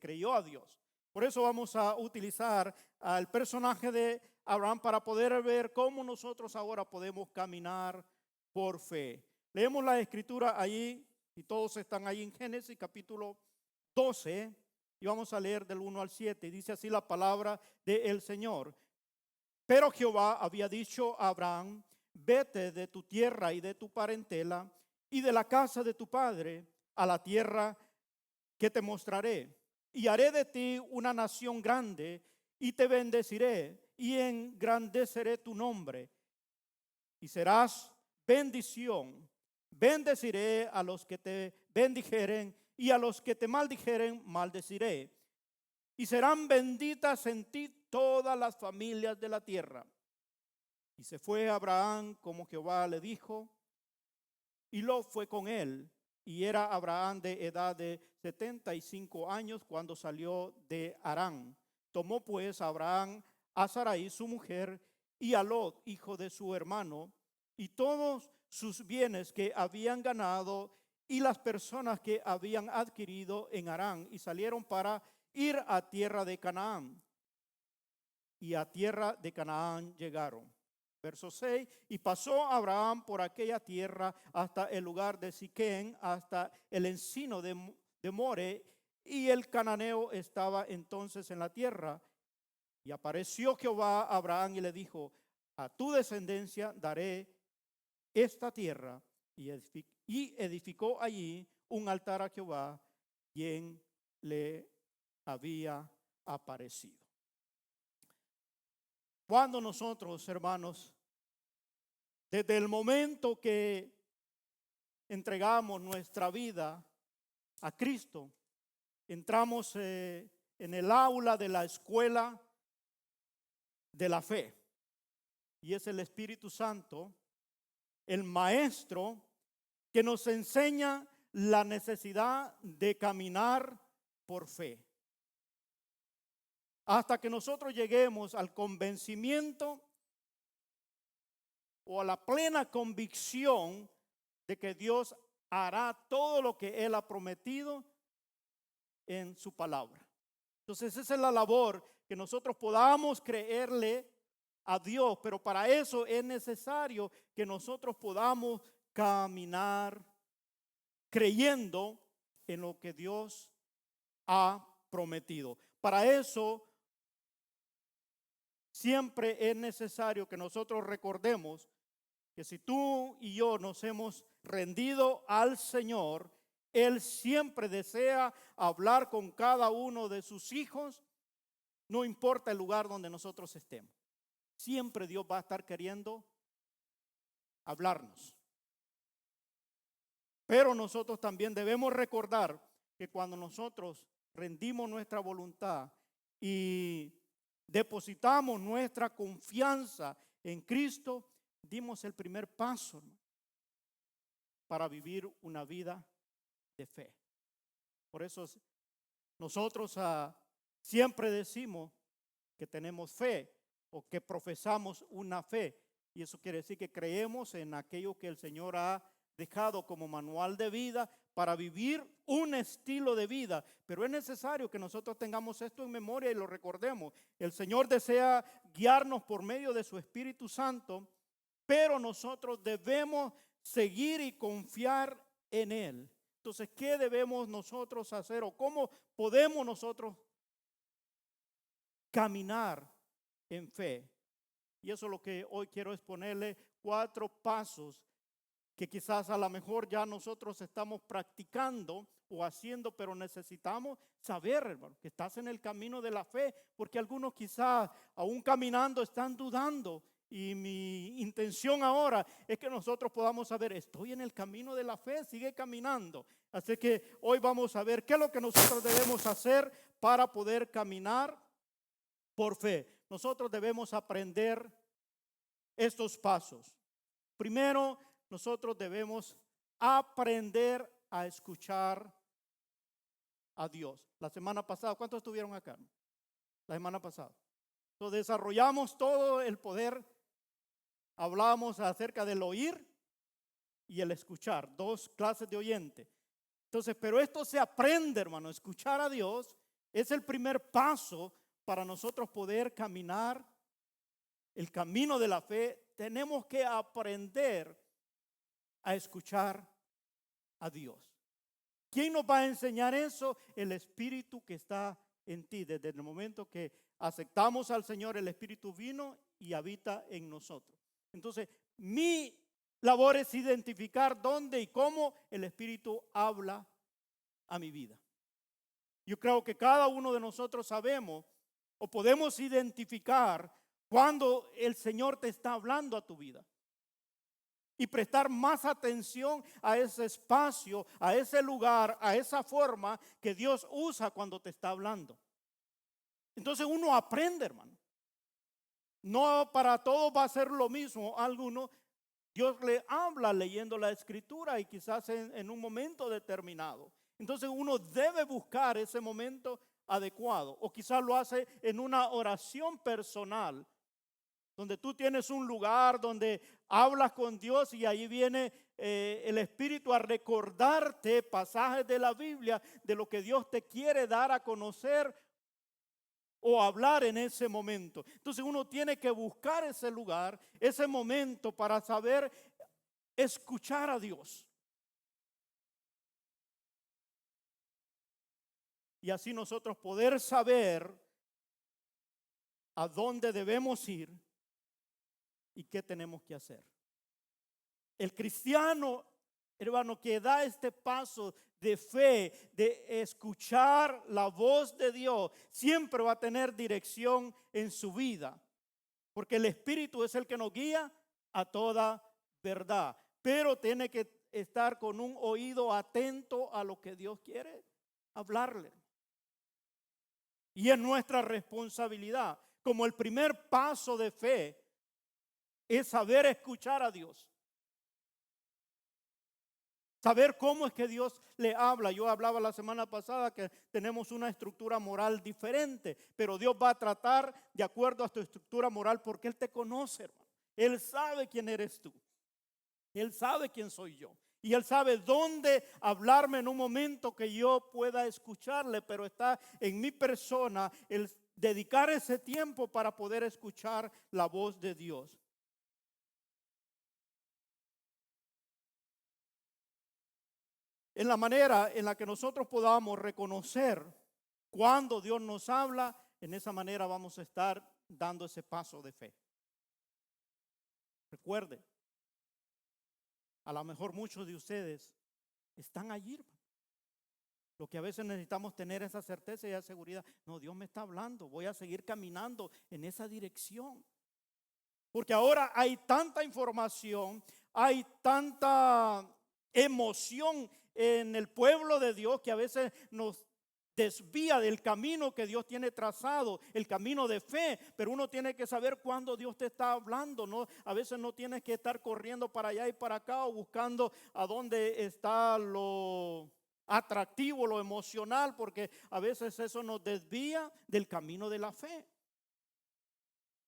creyó a Dios. Por eso vamos a utilizar al personaje de Abraham para poder ver cómo nosotros ahora podemos caminar por fe. Leemos la escritura allí, y todos están ahí en Génesis capítulo 12, y vamos a leer del 1 al 7. Y dice así la palabra del Señor. Pero Jehová había dicho a Abraham: vete de tu tierra y de tu parentela y de la casa de tu padre a la tierra que te mostraré. Y haré de ti una nación grande y te bendeciré y engrandeceré tu nombre. Y serás bendición. Bendeciré a los que te bendijeren y a los que te maldijeren maldeciré. Y serán benditas en ti todas las familias de la tierra. Y se fue Abraham como Jehová le dijo, y Lot fue con él. Y era Abraham de edad de 75 años cuando salió de Harán. Tomó pues Abraham a Sarai su mujer y a Lot, hijo de su hermano, y todos sus bienes que habían ganado y las personas que habían adquirido en Harán, y salieron para ir a tierra de Canaán. Y a tierra de Canaán llegaron. Verso 6, y pasó Abraham por aquella tierra hasta el lugar de Siquén, hasta el encino de More, y el cananeo estaba entonces en la tierra. Y apareció Jehová a Abraham y le dijo: a tu descendencia daré esta tierra. Y edificó allí un altar a Jehová, quien le había aparecido. Cuando nosotros, hermanos, desde el momento que entregamos nuestra vida a Cristo, entramos en el aula de la escuela de la fe. Y es el Espíritu Santo, el maestro, que nos enseña la necesidad de caminar por fe. Hasta que nosotros lleguemos al convencimiento o a la plena convicción de que Dios hará todo lo que Él ha prometido en su palabra. Entonces esa es la labor, que nosotros podamos creerle a Dios, pero para eso es necesario que nosotros podamos caminar creyendo en lo que Dios ha prometido. Para eso siempre es necesario que nosotros recordemos que si tú y yo nos hemos rendido al Señor, Él siempre desea hablar con cada uno de sus hijos, no importa el lugar donde nosotros estemos. Siempre Dios va a estar queriendo hablarnos. Pero nosotros también debemos recordar que cuando nosotros rendimos nuestra voluntad y depositamos nuestra confianza en Cristo, dimos el primer paso, ¿no?, para vivir una vida de fe. Por eso nosotros siempre decimos que tenemos fe o que profesamos una fe. Y eso quiere decir que creemos en aquello que el Señor ha dejado como manual de vida para vivir un estilo de vida. Pero es necesario que nosotros tengamos esto en memoria y lo recordemos. El Señor desea guiarnos por medio de su Espíritu Santo, pero nosotros debemos seguir y confiar en Él. Entonces, ¿qué debemos nosotros hacer o cómo podemos nosotros caminar en fe? Y eso es lo que hoy quiero exponerle, 4 pasos que quizás a lo mejor ya nosotros estamos practicando o haciendo, pero necesitamos saber, hermano, que estás en el camino de la fe, porque algunos quizás aún caminando están dudando. Y mi intención ahora es que nosotros podamos saber, estoy en el camino de la fe, sigue caminando. Así que hoy vamos a ver qué es lo que nosotros debemos hacer para poder caminar por fe. Nosotros debemos aprender estos pasos. Primero, nosotros debemos aprender a escuchar a Dios. La semana pasada, ¿cuántos estuvieron acá? La semana pasada. Entonces desarrollamos todo el poder. Hablábamos acerca del oír y el escuchar, 2 clases de oyente. Entonces, pero esto se aprende, hermano, escuchar a Dios Es el primer paso para nosotros poder caminar el camino de la fe. Tenemos que aprender a escuchar a Dios. ¿Quién nos va a enseñar eso? El Espíritu que está en ti. Desde el momento que aceptamos al Señor, el Espíritu vino y habita en nosotros. Entonces, mi labor es identificar dónde y cómo el Espíritu habla a mi vida. Yo creo que cada uno de nosotros sabemos o podemos identificar cuando el Señor te está hablando a tu vida. Y prestar más atención a ese espacio, a ese lugar, a esa forma que Dios usa cuando te está hablando. Entonces uno aprende, hermano. No para todos va a ser lo mismo. A algunos Dios le habla leyendo la Escritura y quizás en un momento determinado. Entonces uno debe buscar ese momento adecuado. O quizás lo hace en una oración personal, donde tú tienes un lugar donde hablas con Dios y ahí viene el Espíritu a recordarte pasajes de la Biblia de lo que Dios te quiere dar a conocer o hablar en ese momento. Entonces uno tiene que buscar ese lugar, ese momento para saber escuchar a Dios. Y así nosotros poder saber a dónde debemos ir y qué tenemos que hacer. El cristiano, hermano, que da este paso de fe, de escuchar la voz de Dios, siempre va a tener dirección en su vida, porque el Espíritu es el que nos guía a toda verdad, pero tiene que estar con un oído atento a lo que Dios quiere hablarle. Y es nuestra responsabilidad, como el primer paso de fe, es saber escuchar a Dios. Saber cómo es que Dios le habla. Yo hablaba la semana pasada que tenemos una estructura moral diferente, pero Dios va a tratar de acuerdo a tu estructura moral porque Él te conoce, hermano. Él sabe quién eres tú. Él sabe quién soy yo. Y Él sabe dónde hablarme en un momento que yo pueda escucharle, pero está en mi persona el dedicar ese tiempo para poder escuchar la voz de Dios. En la manera en la que nosotros podamos reconocer cuando Dios nos habla, en esa manera vamos a estar dando ese paso de fe. Recuerde, a lo mejor muchos de ustedes están allí. Lo que a veces necesitamos tener esa certeza y esa seguridad. No, Dios me está hablando, voy a seguir caminando en esa dirección. Porque ahora hay tanta información, hay tanta emoción en el pueblo de Dios que a veces nos desvía del camino que Dios tiene trazado, el camino de fe, pero uno tiene que saber cuándo Dios te está hablando, ¿no? A veces no tienes que estar corriendo para allá y para acá o buscando a dónde está lo atractivo, lo emocional, porque a veces eso nos desvía del camino de la fe.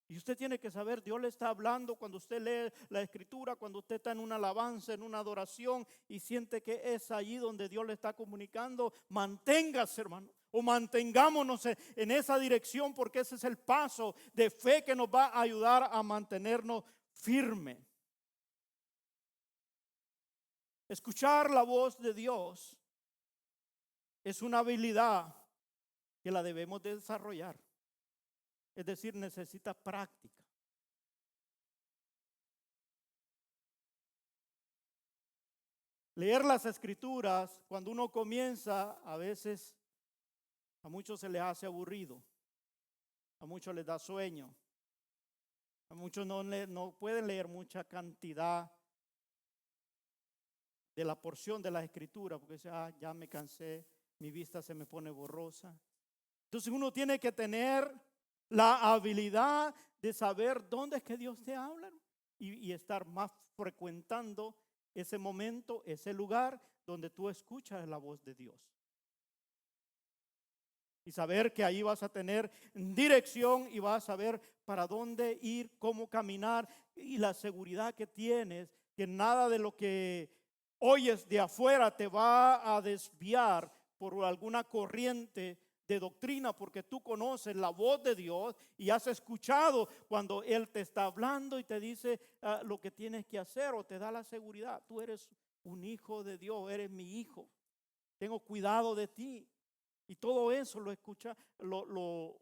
Y usted tiene que saber, Dios le está hablando cuando usted lee la Escritura, cuando usted está en una alabanza, en una adoración y siente que es allí donde Dios le está comunicando. Manténgase, hermano, o mantengámonos en esa dirección, porque ese es el paso de fe que nos va a ayudar a mantenernos firmes. Escuchar la voz de Dios es una habilidad que la debemos de desarrollar. Es decir, necesita práctica. Leer las Escrituras, cuando uno comienza, a veces a muchos se les hace aburrido, a muchos les da sueño, a muchos no pueden leer mucha cantidad de la porción de la Escritura, porque dice, ya me cansé, mi vista se me pone borrosa. Entonces uno tiene que tener la habilidad de saber dónde es que Dios te habla y estar más frecuentando ese momento, ese lugar donde tú escuchas la voz de Dios. Y saber que ahí vas a tener dirección y vas a saber para dónde ir, cómo caminar y la seguridad que tienes, que nada de lo que oyes de afuera te va a desviar por alguna corriente de doctrina, porque tú conoces la voz de Dios y has escuchado cuando Él te está hablando y te dice lo que tienes que hacer, o te da la seguridad. Tú eres un hijo de Dios, eres mi hijo, tengo cuidado de ti. Y todo eso lo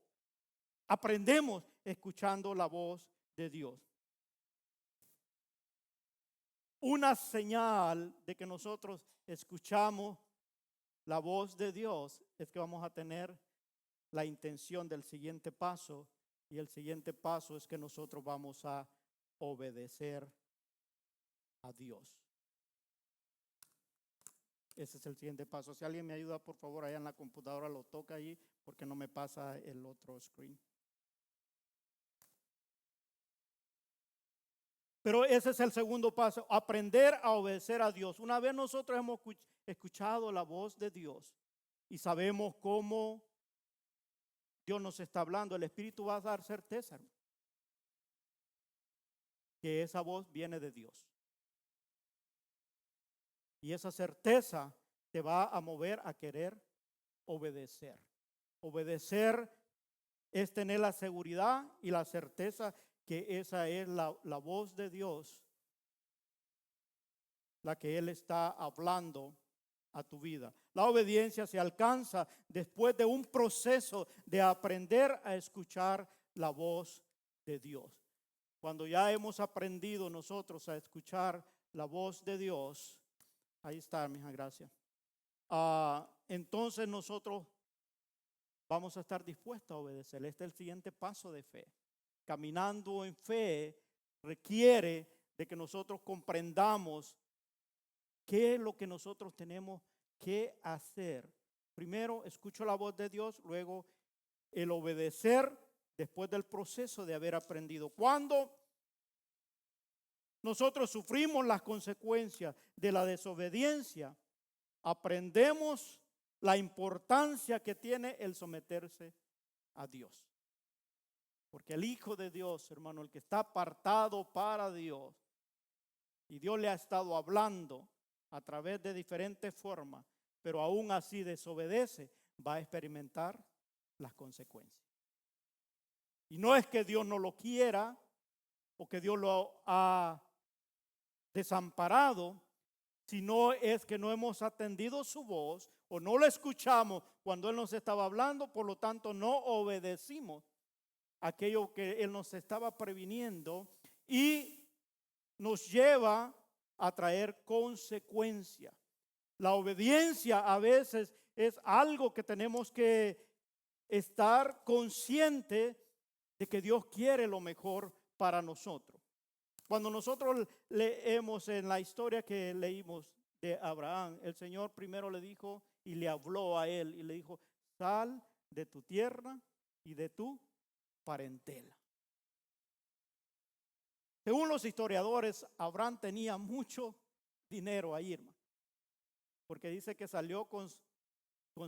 aprendemos escuchando la voz de Dios. Una señal de que nosotros escuchamos la voz de Dios es que vamos a tener la intención del siguiente paso, y el siguiente paso es que nosotros vamos a obedecer a Dios. Ese es el siguiente paso. Si alguien me ayuda, por favor, allá en la computadora lo toca ahí, porque no me pasa el otro screen. Pero ese es el segundo paso, aprender a obedecer a Dios. Una vez nosotros hemos escuchado la voz de Dios y sabemos cómo Dios nos está hablando, el Espíritu va a dar certeza que esa voz viene de Dios. Y esa certeza te va a mover a querer obedecer. Obedecer es tener la seguridad y la certeza que esa es la voz de Dios, la que Él está hablando a tu vida. La obediencia se alcanza después de un proceso de aprender a escuchar la voz de Dios. Cuando ya hemos aprendido nosotros a escuchar la voz de Dios, ahí está, mija, gracias. Entonces nosotros vamos a estar dispuestos a obedecer. Este es el siguiente paso de fe. Caminando en fe requiere de que nosotros comprendamos qué es lo que nosotros tenemos que hacer. Primero, escucho la voz de Dios, luego el obedecer después del proceso de haber aprendido. Cuando nosotros sufrimos las consecuencias de la desobediencia, aprendemos la importancia que tiene el someterse a Dios. Porque el Hijo de Dios, hermano, el que está apartado para Dios, y Dios le ha estado hablando a través de diferentes formas, pero aún así desobedece, va a experimentar las consecuencias. Y no es que Dios no lo quiera o que Dios lo ha desamparado, sino es que no hemos atendido su voz o no lo escuchamos cuando Él nos estaba hablando, por lo tanto no obedecimos aquello que Él nos estaba previniendo, y nos lleva a traer consecuencias. La obediencia a veces es algo que tenemos que estar consciente de que Dios quiere lo mejor para nosotros. Cuando nosotros leemos en la historia que leímos de Abraham, el Señor primero le dijo y le habló a él y le dijo: sal de tu tierra y de tu parentela. Según los historiadores, Abraham tenía mucho dinero ahí, hermano, porque dice que salió con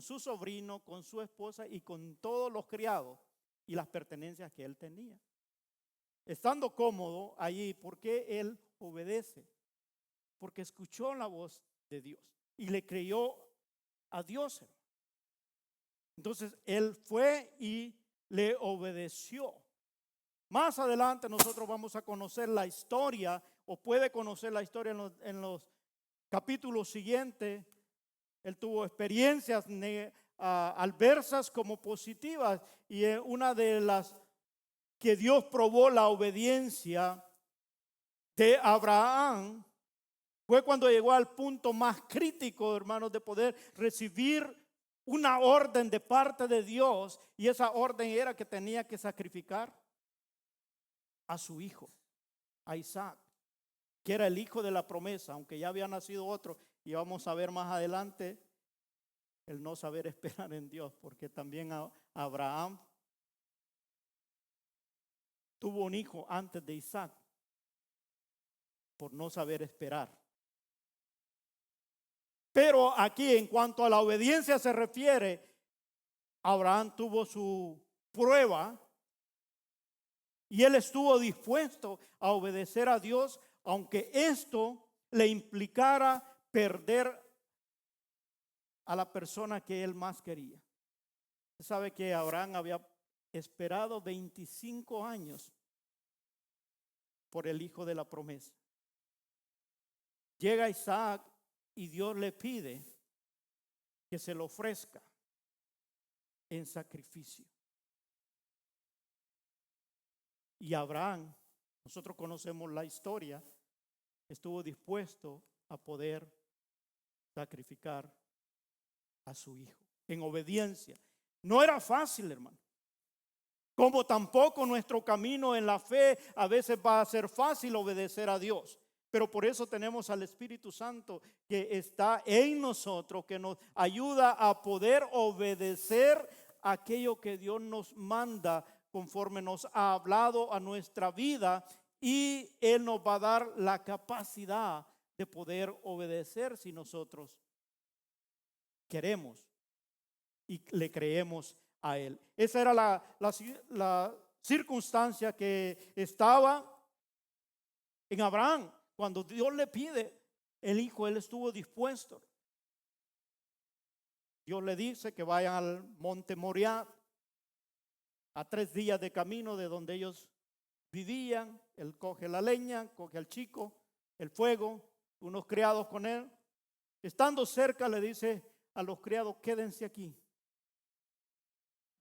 su sobrino, con su esposa y con todos los criados y las pertenencias que él tenía. Estando cómodo allí, ¿por qué él obedece? Porque escuchó la voz de Dios y le creyó a Dios. Entonces él fue y le obedeció. Más adelante nosotros vamos a conocer la historia, o puede conocer la historia en los capítulos siguientes. Él tuvo experiencias adversas como positivas, y una de las que Dios probó la obediencia de Abraham fue cuando llegó al punto más crítico, hermanos, de poder recibir una orden de parte de Dios, y esa orden era que tenía que sacrificar a su hijo, a Isaac, que era el hijo de la promesa, aunque ya había nacido otro, y vamos a ver más adelante el no saber esperar en Dios, porque también Abraham tuvo un hijo antes de Isaac por no saber esperar. Pero aquí, en cuanto a la obediencia se refiere, Abraham tuvo su prueba y él estuvo dispuesto a obedecer a Dios, aunque esto le implicara perder a la persona que él más quería. Sabe que Abraham había esperado 25 años por el hijo de la promesa. Llega Isaac y Dios le pide que se lo ofrezca en sacrificio. Y Abraham, nosotros conocemos la historia, estuvo dispuesto a poder sacrificar a su hijo en obediencia. No era fácil, hermano. Como tampoco nuestro camino en la fe a veces va a ser fácil obedecer a Dios. Pero por eso tenemos al Espíritu Santo que está en nosotros, que nos ayuda a poder obedecer aquello que Dios nos manda conforme nos ha hablado a nuestra vida, y Él nos va a dar la capacidad de poder obedecer si nosotros queremos y le creemos a Él. Esa era la circunstancia que estaba en Abraham. Cuando Dios le pide el hijo, él estuvo dispuesto. Dios le dice que vayan al monte Moriah, a 3 días de camino de donde ellos vivían. Él coge la leña, coge al chico, el fuego, unos criados con él. Estando cerca le dice a los criados: quédense aquí.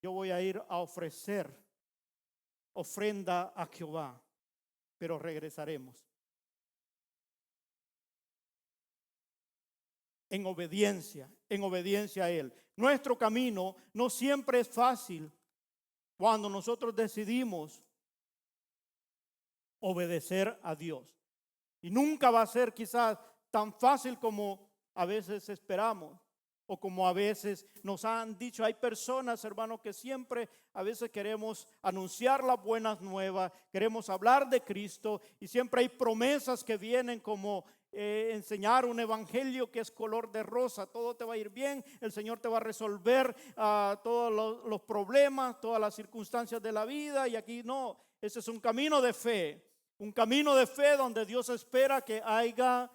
Yo voy a ir a ofrecer ofrenda a Jehová, pero regresaremos. En obediencia a Él. Nuestro camino no siempre es fácil cuando nosotros decidimos obedecer a Dios. Y nunca va a ser quizás tan fácil como a veces esperamos o como a veces nos han dicho. Hay personas, hermanos, que siempre a veces queremos anunciar las buenas nuevas, queremos hablar de Cristo, y siempre hay promesas que vienen como enseñar un evangelio que es color de rosa. Todo te va a ir bien, el Señor te va a resolver todos los problemas, todas las circunstancias de la vida. Y aquí no, ese es un camino de fe donde Dios espera que haya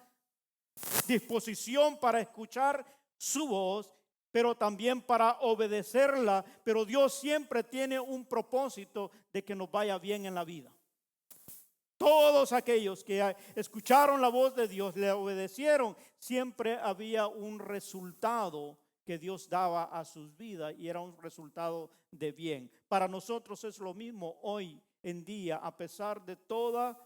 disposición para escuchar su voz, pero también para obedecerla. Pero Dios siempre tiene un propósito de que nos vaya bien en la vida. Todos aquellos que escucharon la voz de Dios, le obedecieron, siempre había un resultado que Dios daba a sus vidas, y era un resultado de bien. Para nosotros es lo mismo hoy en día, a pesar de todas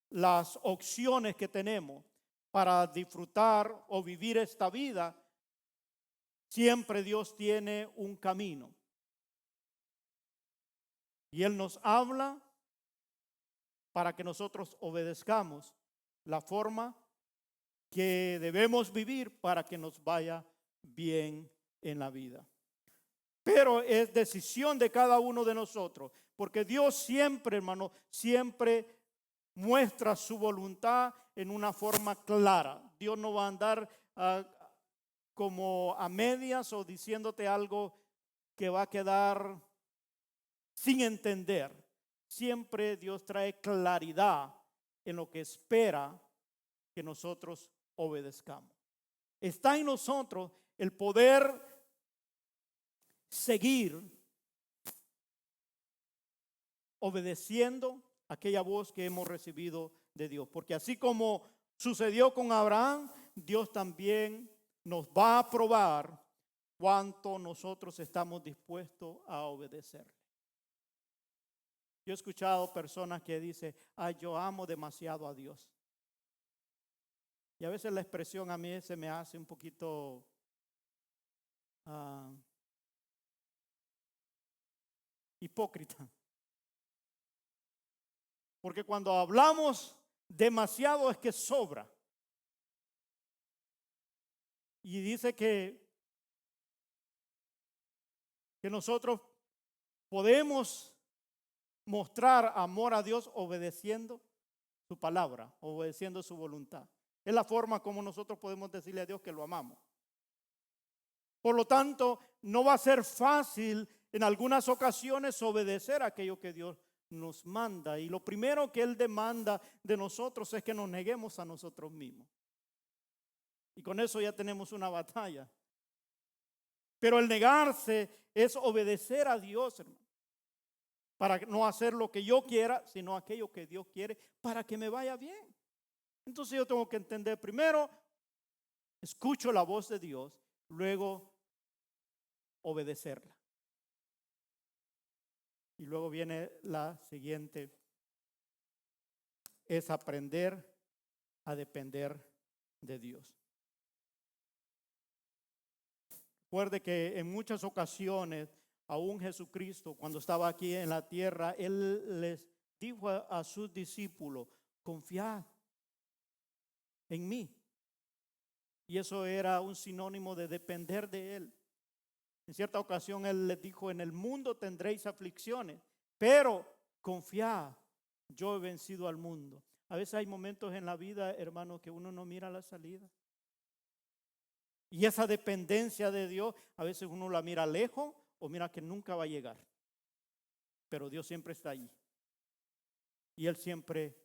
las opciones que tenemos para disfrutar o vivir esta vida. Siempre Dios tiene un camino. Y Él nos habla para que nosotros obedezcamos la forma que debemos vivir para que nos vaya bien en la vida. Pero es decisión de cada uno de nosotros, porque Dios siempre, hermano, siempre muestra su voluntad en una forma clara. Dios no va a andar como a medias o diciéndote algo que va a quedar sin entender. Siempre Dios trae claridad en lo que espera que nosotros obedezcamos. Está en nosotros el poder seguir obedeciendo aquella voz que hemos recibido de Dios. Porque así como sucedió con Abraham, Dios también nos va a probar cuánto nosotros estamos dispuestos a obedecerle. Yo he escuchado personas que dicen: yo amo demasiado a Dios. Y a veces la expresión a mí se me hace un poquito hipócrita. Porque cuando hablamos demasiado es que sobra. Y dice que nosotros podemos mostrar amor a Dios obedeciendo su palabra, obedeciendo su voluntad. Es la forma como nosotros podemos decirle a Dios que lo amamos. Por lo tanto, no va a ser fácil en algunas ocasiones obedecer a aquello que Dios nos manda. Y lo primero que Él demanda de nosotros es que nos neguemos a nosotros mismos. Y con eso ya tenemos una batalla. Pero el negarse es obedecer a Dios, hermano, para no hacer lo que yo quiera, sino aquello que Dios quiere para que me vaya bien. Entonces yo tengo que entender primero, escucho la voz de Dios, luego obedecerla. Y luego viene la siguiente, es aprender a depender de Dios. Recuerde que en muchas ocasiones, aún Jesucristo, cuando estaba aquí en la tierra, Él les dijo a sus discípulos, confiad en mí. Y eso era un sinónimo de depender de Él. En cierta ocasión Él les dijo, en el mundo tendréis aflicciones, pero confiad, yo he vencido al mundo. A veces hay momentos en la vida, hermano, que uno no mira la salida. Y esa dependencia de Dios, a veces uno la mira lejos o mira que nunca va a llegar. Pero Dios siempre está allí. Y Él siempre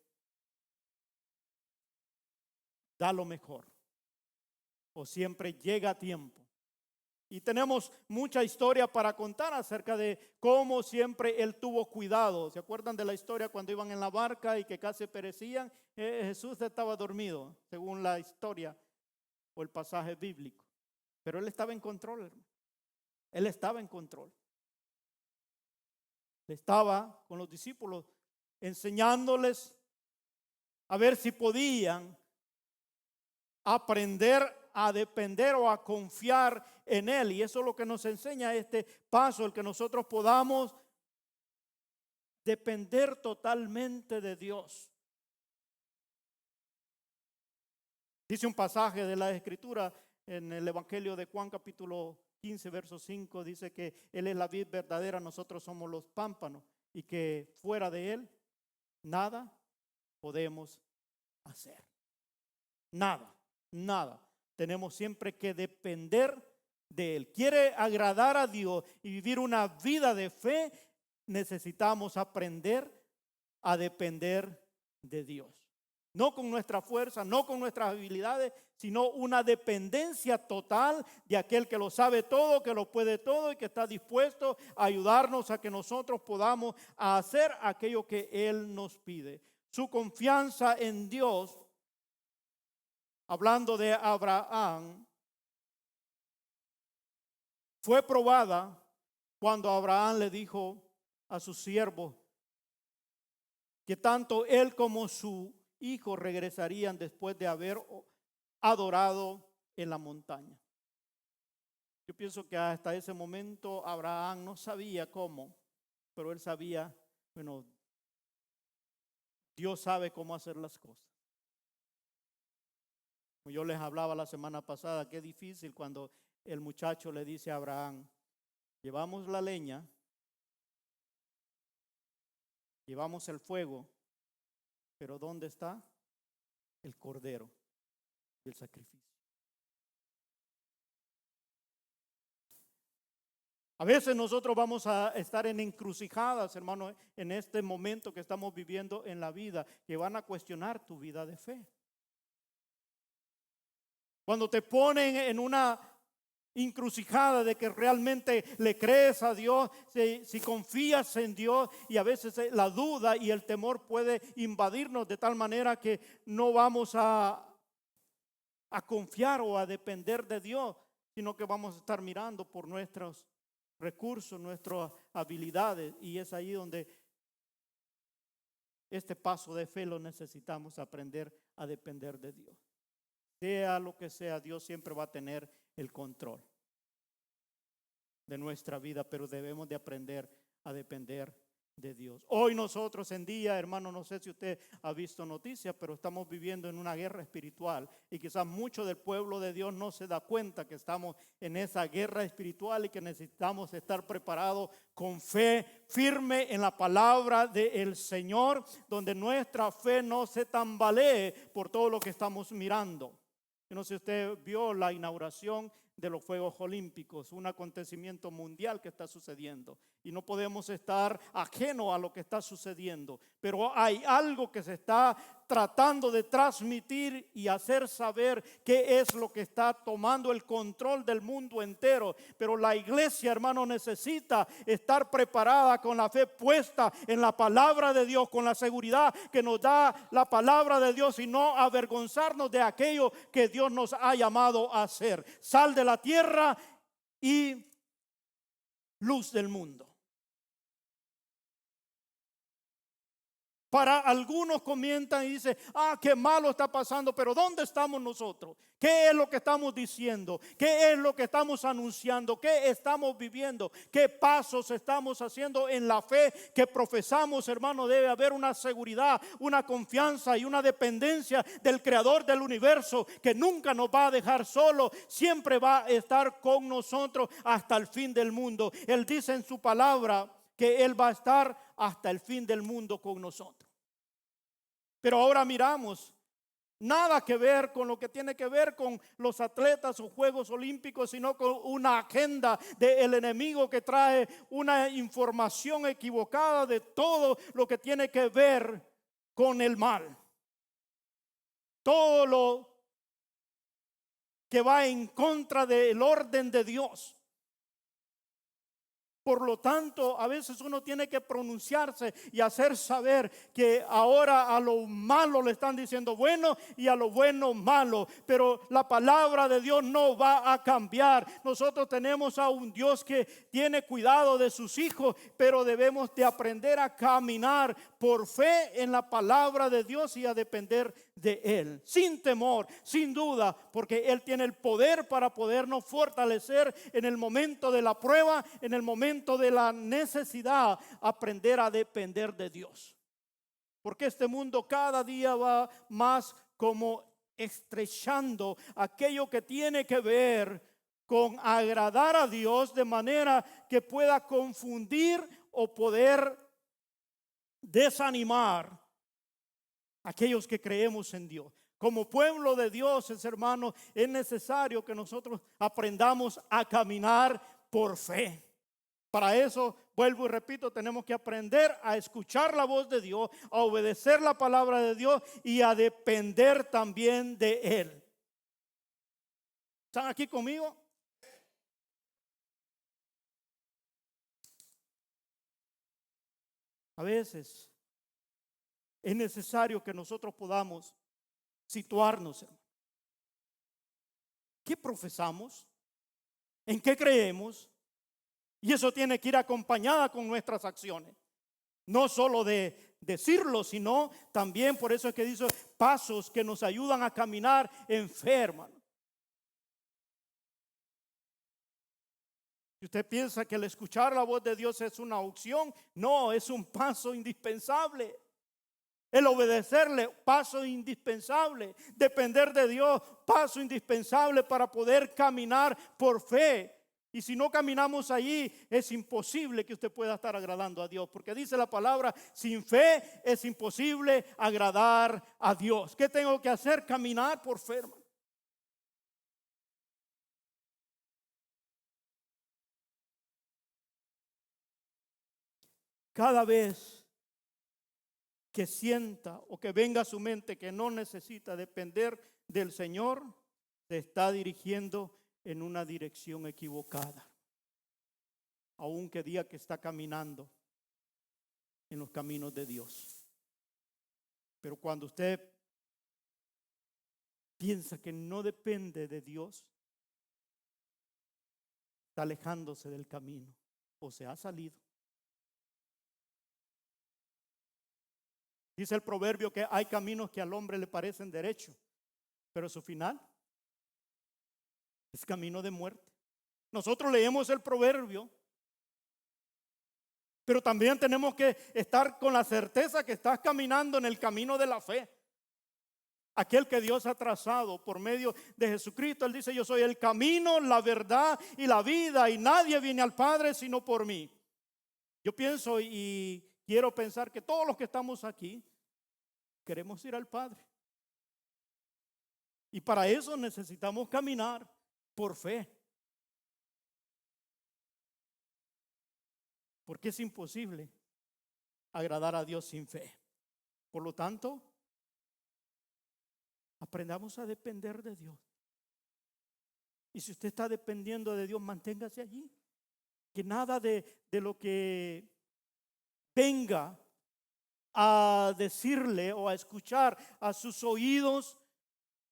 da lo mejor. O siempre llega a tiempo. Y tenemos mucha historia para contar acerca de cómo siempre Él tuvo cuidado. ¿Se acuerdan de la historia cuando iban en la barca y que casi perecían? Jesús estaba dormido, según la historia o el pasaje bíblico. Pero Él estaba en control, hermano. Él estaba en control. Estaba con los discípulos enseñándoles a ver si podían aprender a depender o a confiar en Él. Y eso es lo que nos enseña este paso, el que nosotros podamos depender totalmente de Dios. Dice un pasaje de la Escritura en el Evangelio de Juan capítulo 15, verso 5, dice que Él es la vid verdadera, nosotros somos los pámpanos y que fuera de Él nada podemos hacer. Nada, nada. Tenemos siempre que depender de Él. Quiere agradar a Dios y vivir una vida de fe, necesitamos aprender a depender de Dios. No con nuestra fuerza, no con nuestras habilidades, sino una dependencia total de aquel que lo sabe todo, que lo puede todo y que está dispuesto a ayudarnos a que nosotros podamos hacer aquello que Él nos pide. Su confianza en Dios, hablando de Abraham, fue probada cuando Abraham le dijo a sus siervos que tanto él como su hijo regresarían después de haber adorado en la montaña. Yo pienso que hasta ese momento Abraham no sabía cómo, pero él sabía, bueno, Dios sabe cómo hacer las cosas. Yo les hablaba la semana pasada, qué difícil cuando el muchacho le dice a Abraham, llevamos la leña, llevamos el fuego, pero ¿dónde está el cordero del sacrificio? A veces nosotros vamos a estar en encrucijadas, hermano, en este momento que estamos viviendo en la vida, que van a cuestionar tu vida de fe. Cuando te ponen en una encrucijada de que realmente le crees a Dios, si confías en Dios, y a veces la duda y el temor puede invadirnos de tal manera que no vamos a confiar o a depender de Dios, sino que vamos a estar mirando por nuestros recursos, nuestras habilidades, y es ahí donde este paso de fe lo necesitamos, aprender a depender de Dios. Sea lo que sea, Dios siempre va a tener el control de nuestra vida, pero debemos de aprender a depender de Dios. Hoy nosotros en día, hermano, no sé si usted ha visto noticias, pero estamos viviendo en una guerra espiritual y quizás mucho del pueblo de Dios no se da cuenta que estamos en esa guerra espiritual y que necesitamos estar preparados con fe firme en la palabra del Señor, donde nuestra fe no se tambalee por todo lo que estamos mirando. Yo no sé si usted vio la inauguración de los Juegos Olímpicos, un acontecimiento mundial que está sucediendo. Y no podemos estar ajenos a lo que está sucediendo. Pero hay algo que se está tratando de transmitir y hacer saber qué es lo que está tomando el control del mundo entero. Pero la iglesia, hermano, necesita estar preparada con la fe puesta en la palabra de Dios, con la seguridad que nos da la palabra de Dios, y no avergonzarnos de aquello que Dios nos ha llamado a hacer. Sal de la tierra y luz del mundo. Para algunos comentan y dicen, qué malo está pasando, pero ¿dónde estamos nosotros? ¿Qué es lo que estamos diciendo? ¿Qué es lo que estamos anunciando? ¿Qué estamos viviendo? ¿Qué pasos estamos haciendo en la fe que profesamos, hermano? Debe haber una seguridad, una confianza y una dependencia del Creador del universo, que nunca nos va a dejar solos, siempre va a estar con nosotros hasta el fin del mundo. Él dice en su palabra que Él va a estar hasta el fin del mundo con nosotros. Pero ahora miramos, nada que ver con lo que tiene que ver con los atletas o Juegos Olímpicos, sino con una agenda del enemigo que trae una información equivocada de todo lo que tiene que ver con el mal. Todo lo que va en contra del orden de Dios. Por lo tanto, a veces uno tiene que pronunciarse y hacer saber que ahora a lo malo le están diciendo bueno y a lo bueno malo. Pero la palabra de Dios no va a cambiar. Nosotros tenemos a un Dios que tiene cuidado de sus hijos, pero debemos de aprender a caminar por fe en la palabra de Dios y a depender de Él, sin temor, sin duda, porque Él tiene el poder para podernos fortalecer en el momento de la prueba, en el momento de la necesidad, aprender a depender de Dios. Porque este mundo cada día va más como estrechando aquello que tiene que ver con agradar a Dios, de manera que pueda confundir o poder desanimar a aquellos que creemos en Dios. Como pueblo de Dios, hermano, es necesario que nosotros aprendamos a caminar por fe. Para eso, vuelvo y repito, tenemos que aprender a escuchar la voz de Dios, a obedecer la palabra de Dios y a depender también de Él. ¿Están aquí conmigo? A veces es necesario que nosotros podamos situarnos. ¿Qué profesamos? ¿En qué creemos? Y eso tiene que ir acompañada con nuestras acciones. No solo de decirlo, sino también, por eso es que dice, pasos que nos ayudan a caminar en fe, hermano. Si usted piensa que el escuchar la voz de Dios es una opción, no, es un paso indispensable. El obedecerle, paso indispensable. Depender de Dios, paso indispensable para poder caminar por fe. Y si no caminamos allí, es imposible que usted pueda estar agradando a Dios. Porque dice la palabra, sin fe es imposible agradar a Dios. ¿Qué tengo que hacer? Caminar por fe, hermano. Cada vez que sienta o que venga a su mente que no necesita depender del Señor, se está dirigiendo en una dirección equivocada. Aunque diga que está caminando en los caminos de Dios. Pero cuando usted piensa que no depende de Dios, está alejándose del camino o se ha salido. Dice el proverbio que hay caminos que al hombre le parecen derechos, pero su final es camino de muerte. Nosotros leemos el proverbio, pero también tenemos que estar con la certeza que estás caminando en el camino de la fe. Aquel que Dios ha trazado por medio de Jesucristo. Él dice, yo soy el camino, la verdad y la vida, y nadie viene al Padre sino por mí. Yo pienso y quiero pensar que todos los que estamos aquí queremos ir al Padre. Y para eso necesitamos caminar por fe. Porque es imposible agradar a Dios sin fe. Por lo tanto, Aprendamos a depender de Dios. Y si usted está dependiendo de Dios, manténgase allí. Que nada de lo que venga a decirle o a escuchar a sus oídos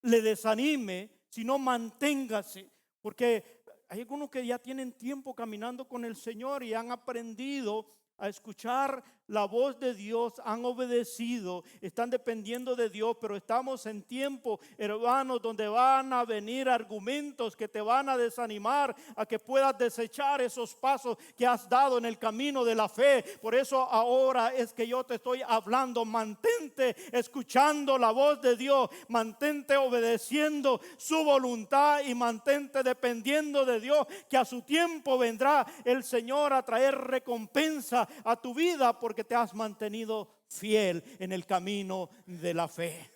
le desanime, sino manténgase. Porque hay algunos que ya tienen tiempo caminando con el Señor y han aprendido a escuchar la voz de Dios, han obedecido, están dependiendo de Dios, pero estamos en tiempo, hermanos, donde van a venir argumentos que te van a desanimar a que puedas desechar esos pasos que has dado en el camino de la fe. Por eso ahora es que yo te estoy hablando, mantente escuchando la voz de Dios, mantente obedeciendo su voluntad y mantente dependiendo de Dios, que a su tiempo vendrá el Señor a traer recompensa a tu vida porque te has mantenido fiel en el camino de la fe.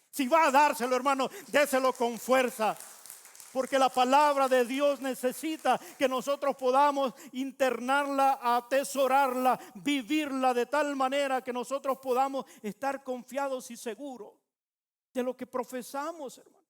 Si va a dárselo, hermano, déselo con fuerza, porque la palabra de Dios necesita que nosotros podamos internarla, atesorarla, vivirla de tal manera que nosotros podamos estar confiados y seguros de lo que profesamos, hermano.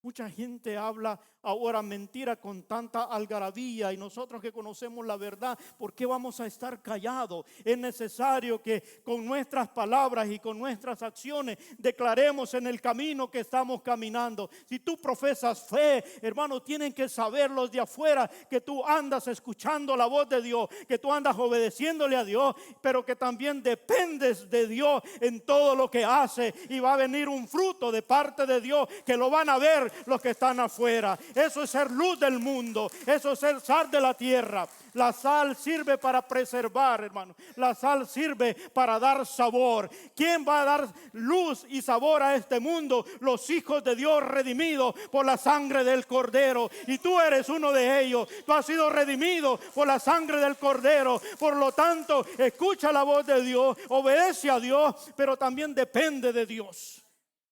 Mucha gente habla ahora mentira con tanta algarabía, y nosotros que conocemos la verdad, ¿por qué vamos a estar callados? Es necesario que con nuestras palabras y con nuestras acciones declaremos en el camino que estamos caminando. Si tú profesas fe, hermano, tienen que saber los de afuera que tú andas escuchando la voz de Dios, que tú andas obedeciéndole a Dios, pero que también dependes de Dios en todo lo que hace, y va a venir un fruto de parte de Dios que lo van a ver los que están afuera. Eso es ser luz del mundo, eso es ser sal de la tierra. La sal sirve para preservar, hermano. La sal sirve para dar sabor. ¿Quién va a dar luz y sabor a este mundo? Los hijos de Dios redimidos por la sangre del Cordero. Y tú eres uno de ellos. Tú has sido redimido por la sangre del Cordero. Por lo tanto, escucha la voz de Dios, obedece a Dios, pero también depende de Dios.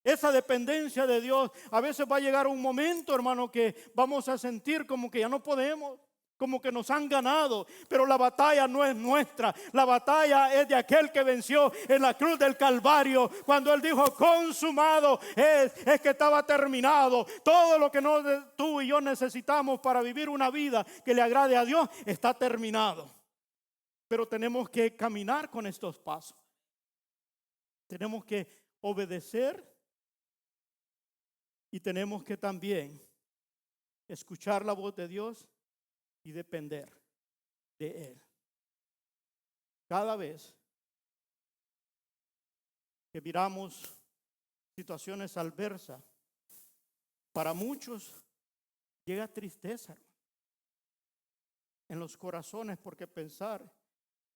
Esa dependencia de Dios, a veces va a llegar un momento, hermano, que vamos a sentir como que ya no podemos, como que nos han ganado, pero la batalla no es nuestra. La batalla es de aquel que venció en la cruz del Calvario, cuando él dijo consumado es que estaba terminado. Todo lo que tú y yo necesitamos para vivir una vida que le agrade a Dios está terminado. Pero tenemos que caminar con estos pasos. Tenemos que obedecer. Y tenemos que también escuchar la voz de Dios y depender de Él. Cada vez que miramos situaciones adversas, para muchos llega tristeza en los corazones, porque pensar,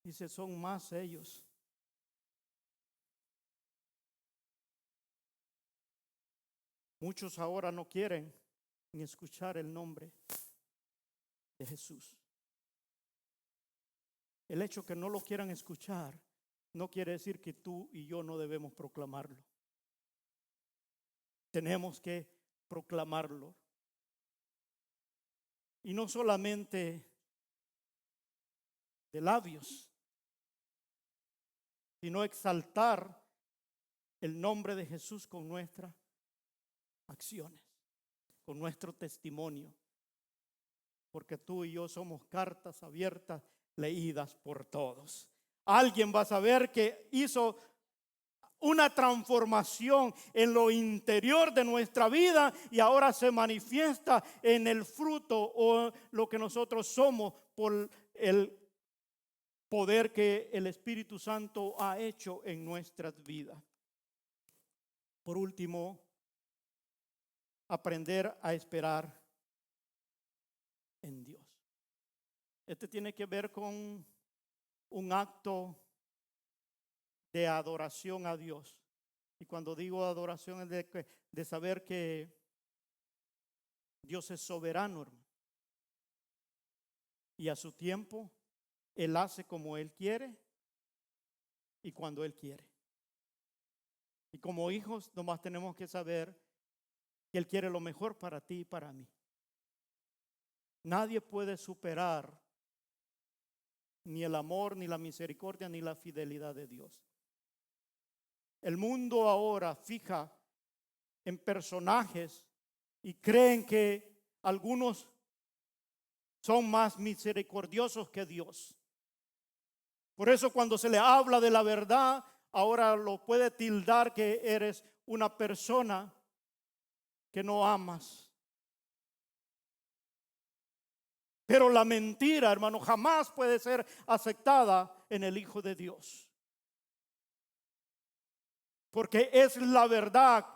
dice, son más ellos. Muchos ahora no quieren ni escuchar el nombre de Jesús. El hecho que no lo quieran escuchar no quiere decir que tú y yo no debemos proclamarlo. Tenemos que proclamarlo. Y no solamente de labios, sino exaltar el nombre de Jesús con nuestras acciones, con nuestro testimonio, porque tú y yo somos cartas abiertas, leídas por todos. Alguien va a saber que hizo una transformación en lo interior de nuestra vida y ahora se manifiesta en el fruto o lo que nosotros somos por el poder que el Espíritu Santo ha hecho en nuestras vidas. Por último, aprender a esperar en Dios. Este tiene que ver con un acto de adoración a Dios. Y cuando digo adoración es de saber que Dios es soberano, hermano. Y a su tiempo, Él hace como Él quiere y cuando Él quiere. Y como hijos, nomás tenemos que saber que Él quiere lo mejor para ti y para mí. Nadie puede superar ni el amor, ni la misericordia, ni la fidelidad de Dios. El mundo ahora fija en personajes y creen que algunos son más misericordiosos que Dios. Por eso cuando se le habla de la verdad, ahora lo puede tildar que eres una persona que no amas. Pero la mentira, hermano, jamás puede ser aceptada en el Hijo de Dios. Porque es la verdad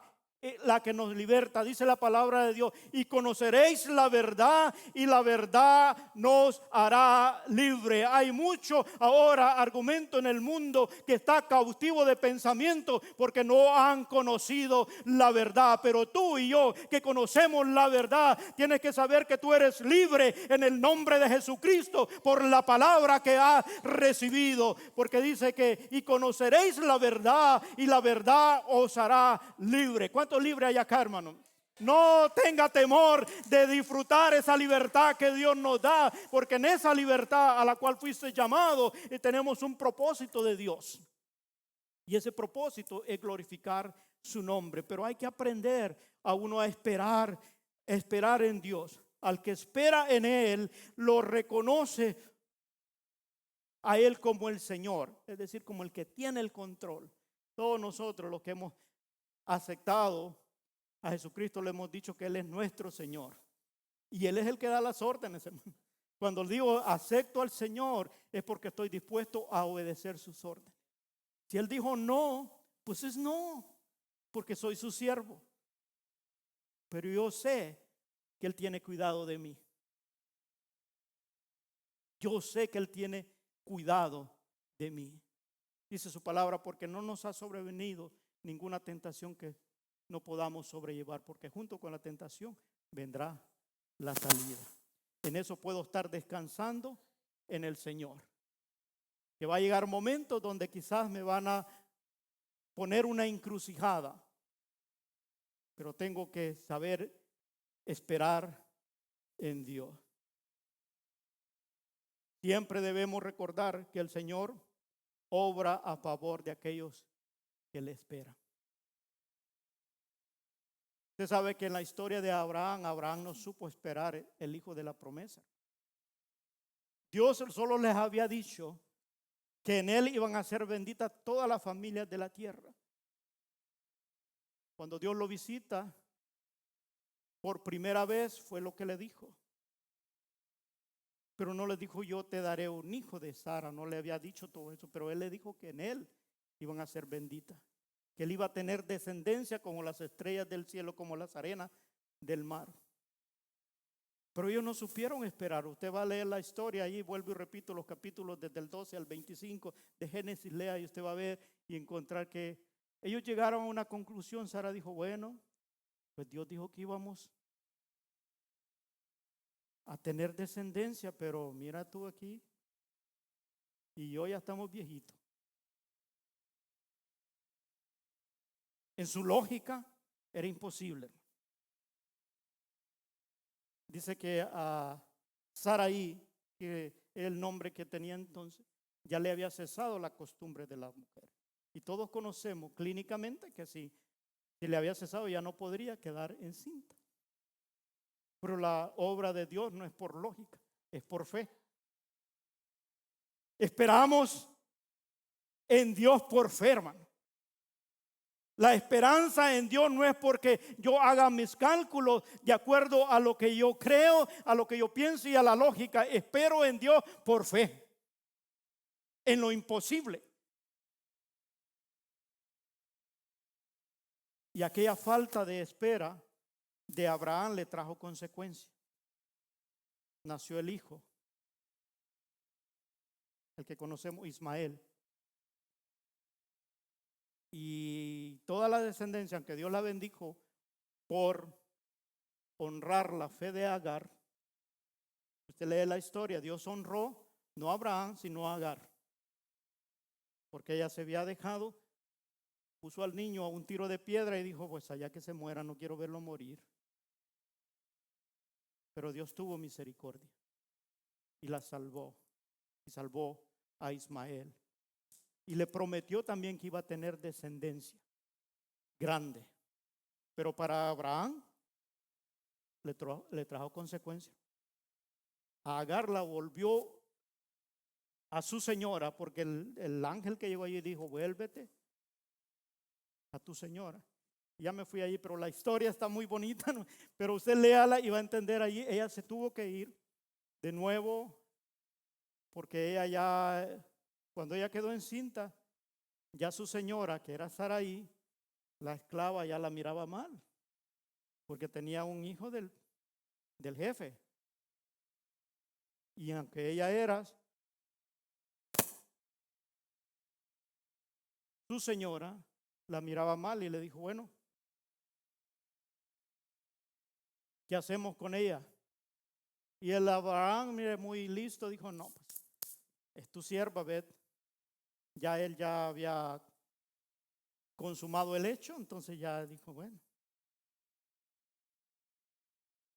la que nos liberta, dice la palabra de Dios, y conoceréis la verdad y la verdad nos hará libre. Hay mucho ahora argumento en el mundo que está cautivo de pensamiento porque no han conocido la verdad. Pero tú y yo que conocemos la verdad, tienes que saber que tú eres libre en el nombre de Jesucristo por la palabra que has recibido, porque dice que y conoceréis la verdad y la verdad os hará libre. ¿Cuántos libres hay acá, hermano? No tenga temor de disfrutar esa libertad que Dios nos da, porque en esa libertad a la cual fuiste llamado tenemos un propósito de Dios. Y ese propósito es glorificar su nombre. Pero hay que aprender a uno a esperar en Dios. Al que espera en Él, lo reconoce a Él como el Señor, es decir, como el que tiene el control. Todos nosotros los que hemos aceptado a Jesucristo le hemos dicho que Él es nuestro Señor. Y Él es el que da las órdenes, hermano. Cuando digo acepto al Señor es porque estoy dispuesto a obedecer sus órdenes. Si Él dijo no, pues es no, porque soy su siervo. Pero yo sé que Él tiene cuidado de mí. Yo sé que Él tiene cuidado de mí. Dice su palabra, porque no nos ha sobrevenido ninguna tentación que no podamos sobrellevar, porque junto con la tentación vendrá la salida. En eso puedo estar descansando en el Señor. Que va a llegar momentos donde quizás me van a poner una encrucijada, pero tengo que saber esperar en Dios. Siempre debemos recordar que el Señor obra a favor de aquellos que le esperan. Usted sabe que en la historia de Abraham no supo esperar el hijo de la promesa. Dios solo les había dicho que en él iban a ser benditas todas las familias de la tierra. Cuando Dios lo visita por primera vez fue lo que le dijo. Pero no le dijo yo te daré un hijo de Sara, no le había dicho todo eso, pero él le dijo que en él iban a ser benditas, que él iba a tener descendencia como las estrellas del cielo, como las arenas del mar. Pero ellos no supieron esperar. Usted va a leer la historia allí, vuelvo y repito los capítulos desde el 12 al 25 de Génesis, lea y usted va a ver y encontrar que ellos llegaron a una conclusión. Sara dijo, bueno, pues Dios dijo que íbamos a tener descendencia, pero mira tú aquí y yo ya estamos viejitos. En su lógica era imposible. Dice que a Saraí, que era el nombre que tenía entonces, ya le había cesado la costumbre de la mujer. Y todos conocemos clínicamente que si le había cesado ya no podría quedar encinta. Pero la obra de Dios no es por lógica, es por fe. Esperamos en Dios por fe, hermano. La esperanza en Dios no es porque yo haga mis cálculos de acuerdo a lo que yo creo, a lo que yo pienso y a la lógica. Espero en Dios por fe, en lo imposible. Y aquella falta de espera de Abraham le trajo consecuencias. Nació el hijo, el que conocemos, Ismael. Y toda la descendencia, aunque Dios la bendijo por honrar la fe de Agar, usted lee la historia, Dios honró no a Abraham, sino a Agar. Porque ella se había dejado, puso al niño a un tiro de piedra y dijo, pues allá que se muera, no quiero verlo morir. Pero Dios tuvo misericordia y la salvó. Y salvó a Ismael. y le prometió también que iba a tener descendencia grande. Pero para Abraham le trajo consecuencias. A Agar la volvió a su señora, porque el ángel que llegó allí dijo: vuélvete a tu señora. Ya me fui allí, pero la historia está muy bonita, ¿no? Pero usted léala y va a entender allí. Ella se tuvo que ir de nuevo, porque ella ya, cuando ella quedó encinta, ya su señora, que era Sarai, la esclava, ya la miraba mal, porque tenía un hijo del jefe. Y aunque ella era su señora, la miraba mal y le dijo: bueno, ¿qué hacemos con ella? Y el Abraham, mire, muy listo, dijo: no, pues es tu sierva, ved. Ya él ya había consumado el hecho, entonces ya dijo: bueno.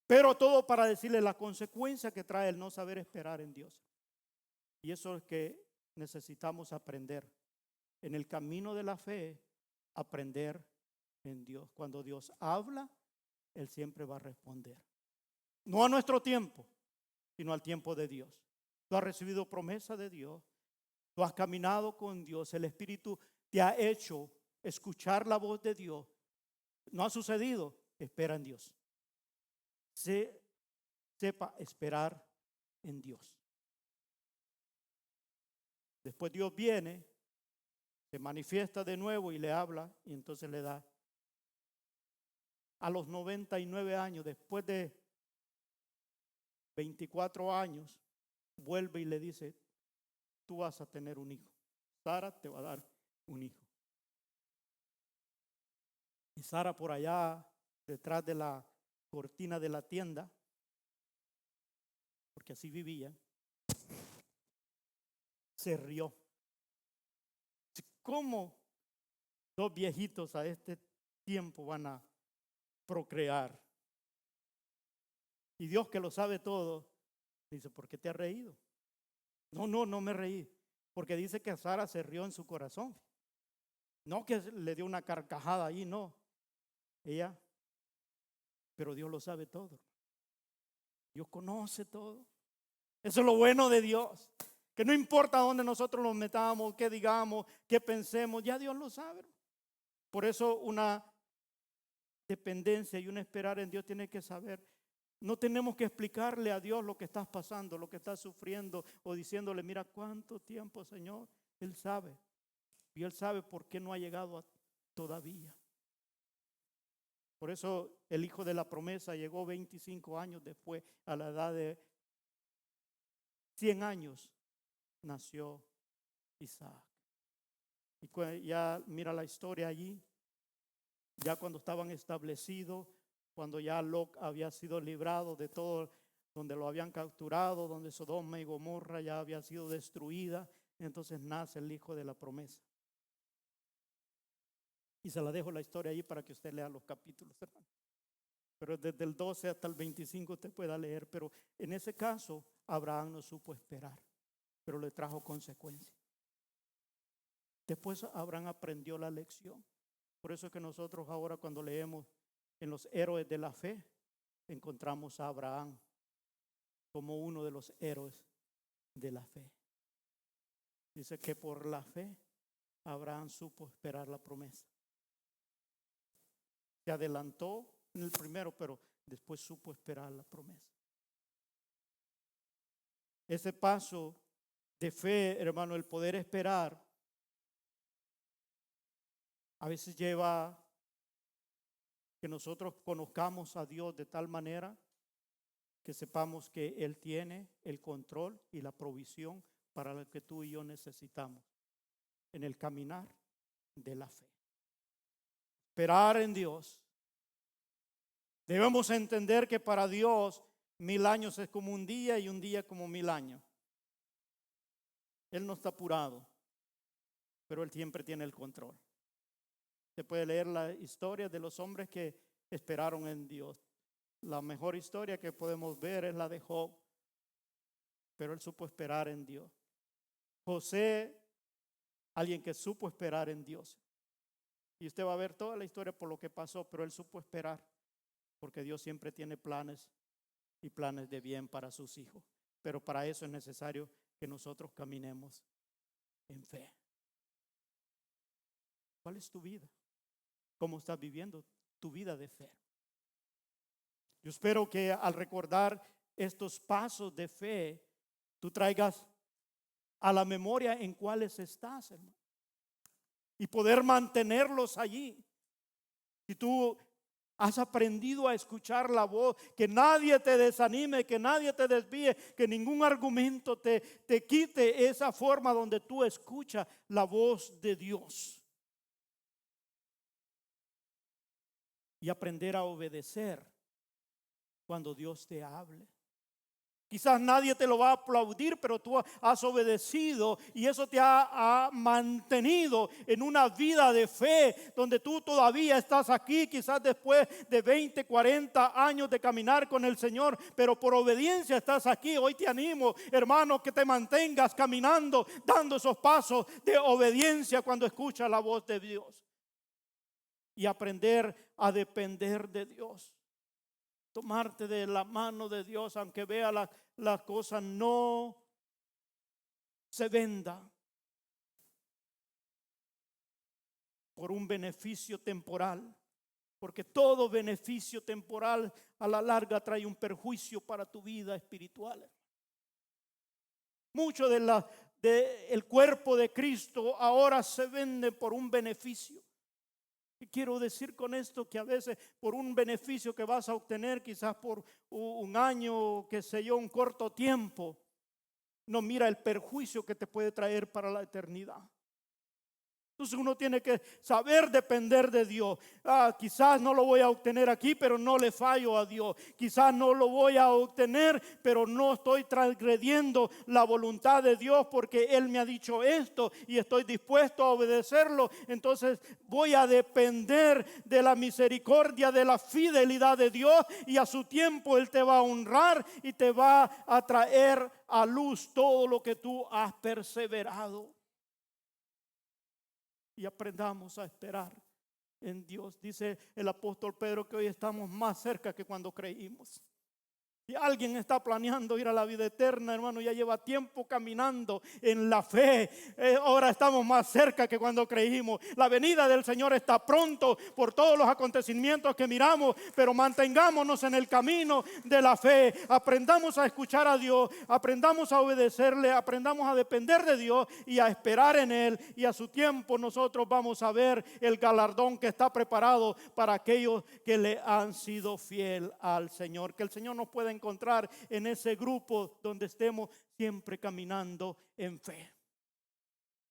Pero todo para decirle la consecuencia que trae el no saber esperar en Dios. Y eso es que necesitamos aprender. En el camino de la fe, aprender en Dios. Cuando Dios habla, Él siempre va a responder. No a nuestro tiempo, sino al tiempo de Dios. Tú has recibido promesa de Dios. Tú has caminado con Dios. El Espíritu te ha hecho escuchar la voz de Dios. No ha sucedido. Espera en Dios. Sepa esperar en Dios. Después Dios viene, se manifiesta de nuevo y le habla, y entonces le da. A los 99 años, después de 24 años, vuelve y le dice: tú vas a tener un hijo. Sara te va a dar un hijo. Y Sara, por allá, detrás de la cortina de la tienda, porque así vivía, se rió. ¿Cómo dos viejitos a este tiempo van a procrear? Y Dios, que lo sabe todo, dice: ¿por qué te has reído? No me reí, porque dice que Sara se rió en su corazón. No que le dio una carcajada ahí, no. Ella, pero Dios lo sabe todo. Dios conoce todo. Eso es lo bueno de Dios. Que no importa dónde nosotros nos metamos, qué digamos, qué pensemos, ya Dios lo sabe. Por eso una dependencia y un esperar en Dios tiene que saber. No tenemos que explicarle a Dios lo que estás pasando, lo que estás sufriendo, o diciéndole: mira cuánto tiempo, Señor. Él sabe. Y Él sabe por qué no ha llegado todavía. Por eso el hijo de la promesa llegó 25 años después. A la edad de 100 años nació Isaac. Y ya mira la historia allí. Ya cuando estaban establecidos, cuando ya Lot había sido librado de todo, donde lo habían capturado, donde Sodoma y Gomorra ya había sido destruida, entonces nace el hijo de la promesa. Y se la dejo la historia ahí para que usted lea los capítulos, hermano. Pero desde el 12 hasta el 25 usted pueda leer. Pero en ese caso, Abraham no supo esperar, pero le trajo consecuencias. Después Abraham aprendió la lección. Por eso es que nosotros ahora, cuando leemos en los héroes de la fe, encontramos a Abraham como uno de los héroes de la fe. Dice que por la fe Abraham supo esperar la promesa. Se adelantó en el primero, pero después supo esperar la promesa. Ese paso de fe, hermano, el poder esperar, a veces lleva que nosotros conozcamos a Dios de tal manera que sepamos que Él tiene el control y la provisión para lo que tú y yo necesitamos en el caminar de la fe. Esperar en Dios. Debemos entender que para Dios 1000 años es como un día y un día como 1000 años. Él no está apurado, pero Él siempre tiene el control. Se puede leer la historia de los hombres que esperaron en Dios. La mejor historia que podemos ver es la de Job, pero él supo esperar en Dios. José Alguien que supo esperar en Dios. Y usted va a ver toda la historia por lo que pasó, pero él supo esperar, porque Dios siempre tiene planes y planes de bien para sus hijos. Pero para eso es necesario que nosotros caminemos en fe. ¿Cuál es tu vida? ¿Cómo estás viviendo tu vida de fe? Yo espero que al recordar estos pasos de fe, tú traigas a la memoria en cuáles estás, hermano, y poder mantenerlos allí. Si tú has aprendido a escuchar la voz, que nadie te desanime, que nadie te desvíe, que ningún argumento te quite esa forma donde tú escuchas la voz de Dios. Y aprender a obedecer cuando Dios te hable. Quizás nadie te lo va a aplaudir, pero tú has obedecido y eso te ha mantenido en una vida de fe donde tú todavía estás aquí, quizás después de 20, 40 años de caminar con el Señor, pero por obediencia estás aquí. Hoy te animo, hermano, que te mantengas caminando, dando esos pasos de obediencia cuando escuchas la voz de Dios y aprender a depender de Dios. Tomarte de la mano de Dios, aunque vea la cosa no se venda por un beneficio temporal, porque todo beneficio temporal a la larga trae un perjuicio para tu vida espiritual. Mucho del cuerpo de Cristo ahora se vende por un beneficio. Y quiero decir con esto que a veces por un beneficio que vas a obtener, quizás por un año, qué sé yo, un corto tiempo, no mira el perjuicio que te puede traer para la eternidad. Entonces uno tiene que saber depender de Dios. Quizás no lo voy a obtener aquí, pero no le fallo a Dios. Quizás no lo voy a obtener, pero no estoy transgrediendo la voluntad de Dios porque Él me ha dicho esto y estoy dispuesto a obedecerlo. Entonces voy a depender de la misericordia, de la fidelidad de Dios, y a su tiempo Él te va a honrar y te va a traer a luz todo lo que tú has perseverado. Y aprendamos a esperar en Dios. Dice el apóstol Pedro que hoy estamos más cerca que cuando creímos. Si alguien está planeando ir a la vida eterna, hermano, ya lleva tiempo caminando en la fe. Ahora estamos más cerca que cuando creímos. La venida del Señor está pronto por todos los acontecimientos que miramos, pero mantengámonos en el camino de la fe. Aprendamos a escuchar a Dios, aprendamos a obedecerle, aprendamos a depender de Dios y a esperar en Él. Y a su tiempo nosotros vamos a ver el galardón que está preparado para aquellos que le han sido fiel al Señor. Que el Señor nos pueda encontrar en ese grupo donde estemos siempre caminando en fe.